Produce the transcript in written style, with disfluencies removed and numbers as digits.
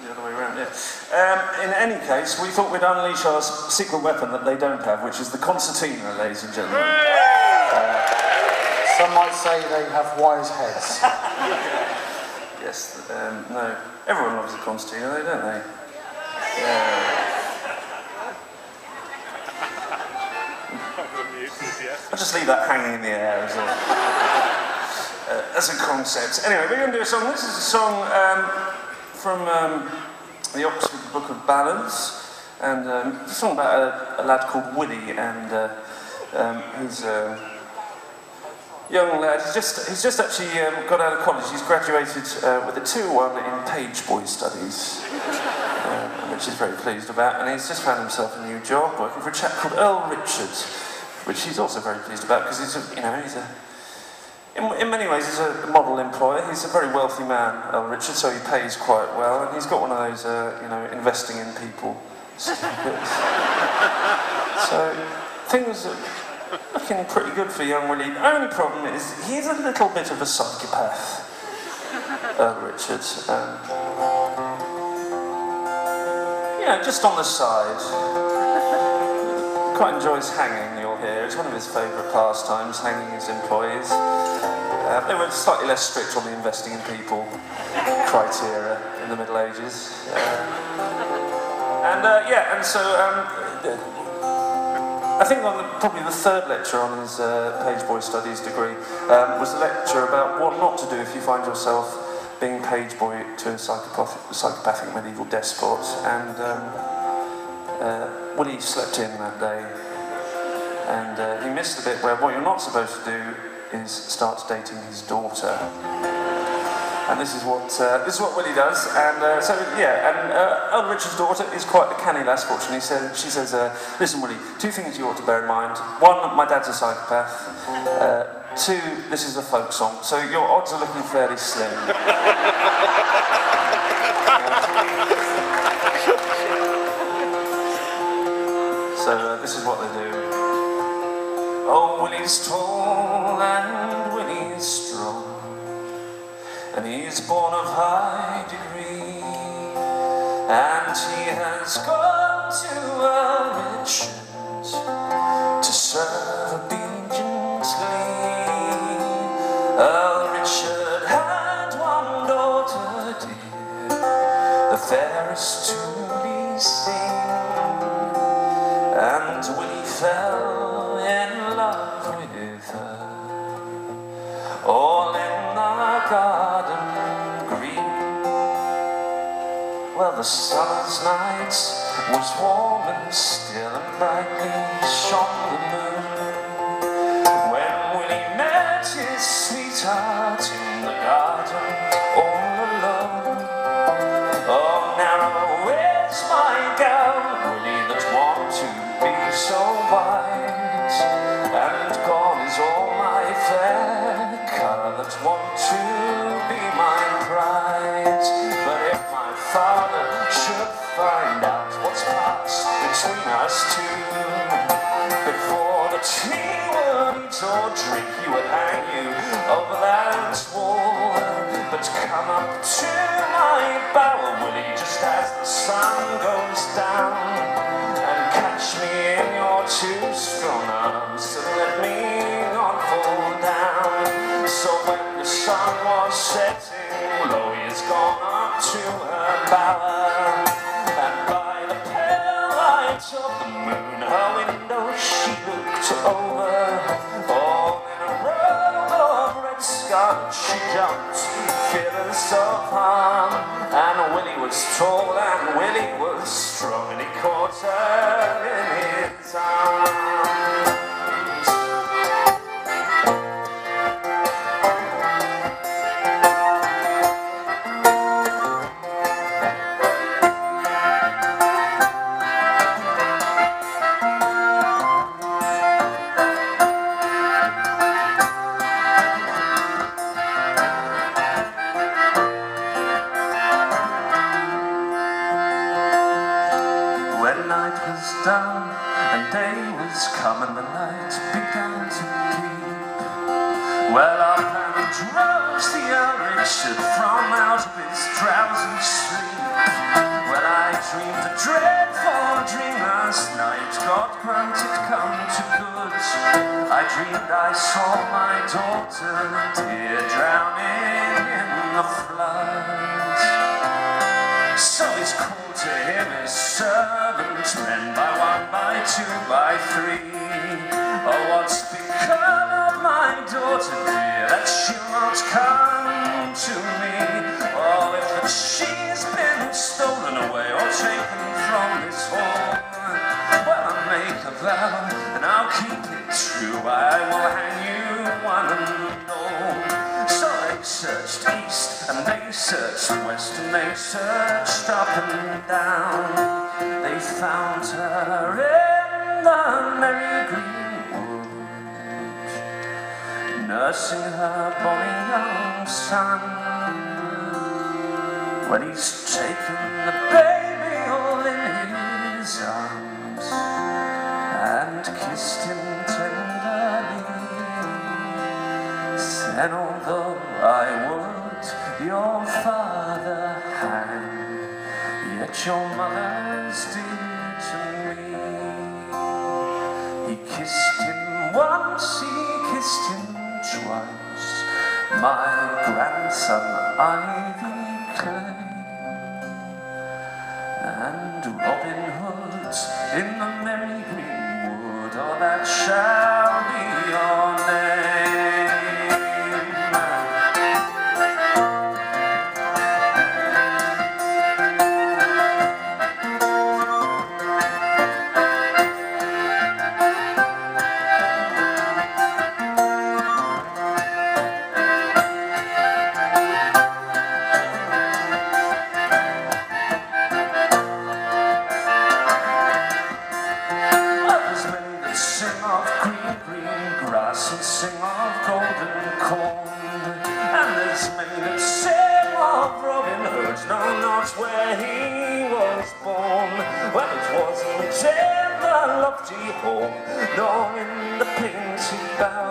the other way around, yeah. In any case, we thought we'd unleash our secret weapon that they don't have, which is the concertina, ladies and gentlemen. Some might say they have wise heads. Yes, no. Everyone loves a concertina, though, don't they? Yeah. I'll just leave that hanging in the air as a concept. Anyway, we're going to do a song. This is a song from the Oxford Book of Ballads, and it's a song about a lad called Willie, and he's a young lad. He's just actually got out of college. He's graduated with a 2-1 in page boy studies, which he's very pleased about, and he's just found himself a new job working for a chap called Earl Richards, which he's also very pleased about because in many ways he's a model employer. He's a very wealthy man, Earl Richards, so he pays quite well, and he's got one of those investing in people certificates. So things are looking pretty good for young Willie. The only problem is he's a little bit of a psychopath, Earl Richards. Just on the side. Quite enjoys hanging, you'll hear. It's one of his favourite pastimes, hanging his employees. They were slightly less strict on the investing in people criteria in the Middle Ages. I think probably the third lecture on his page boy studies degree was a lecture about what not to do if you find yourself being page boy to a psychopathic medieval despot, and Willie slept in that day, and he missed the bit where what you're not supposed to do is start dating his daughter. And this is what Willie does, and Earl Richard's daughter is quite a canny lass, fortunately. She says, listen Willie, 2 things you ought to bear in mind. 1, my dad's a psychopath. 2, this is a folk song, so your odds are looking fairly slim. So this is what they do. Oh, Willie's tall and Willie's strong, and he's born of high degree, and he has gone to Richards to serve obediently. Richard had one daughter dear, the fairest to be seen, and Willie fell in love with her, all in the garden green. Well, the summer's night was warm and still, and brightly shone the moon, when Willie met his sweetheart in the garden all alone. Oh, narrow is my gown, Willie, that want to be so white, and gone is all my fair colour that want to be my pride. But if my father should find out what's passed between us two, before the tea would eat or drink, he would hang you over that wall. But come up to my bower, Willie, just as the sun goes down, and catch me in your 2 strong arms, and let me not fall down. So when the sun was setting low, he has gone up to her bower, and by the pale light of the moon, her window she looked over. All in a robe of red scarlet she jumped, fearless of harm, and Willie was tall and Willie was strong, and he caught her in his arms. Done, and day was come, and the light began to peep. Well, up and rose the Earl Richard from out of his drowsy sleep. last night, God granted come to good. I dreamed I saw my daughter dear drowning in the flood. So he's called to him his servants, men by one, by two, by three. Oh, what's become of my daughter dear, that she'll not come to me? Oh, if she's been stolen away or taken from this hall, well, I'll make a vow and I'll keep it true. I will hang you one and all. So they searched east and they searched west and they searched up and down. They found her in the merry green wood, nursing her bonny young son. When he's taken the baby all in his arms and kissed him tenderly, then although I would your father hang, yet your mother's dear to me. He kissed him once, he kissed him twice, my grandson Ivy Clay. And Robin Hood in the merry green wood, oh, that shall be your name. Sing of green, green grass and sing of golden corn, and there's many that sing of Robin Hood, know not where he was born. Well, it wasn't in the lofty hall, nor in the painted bower,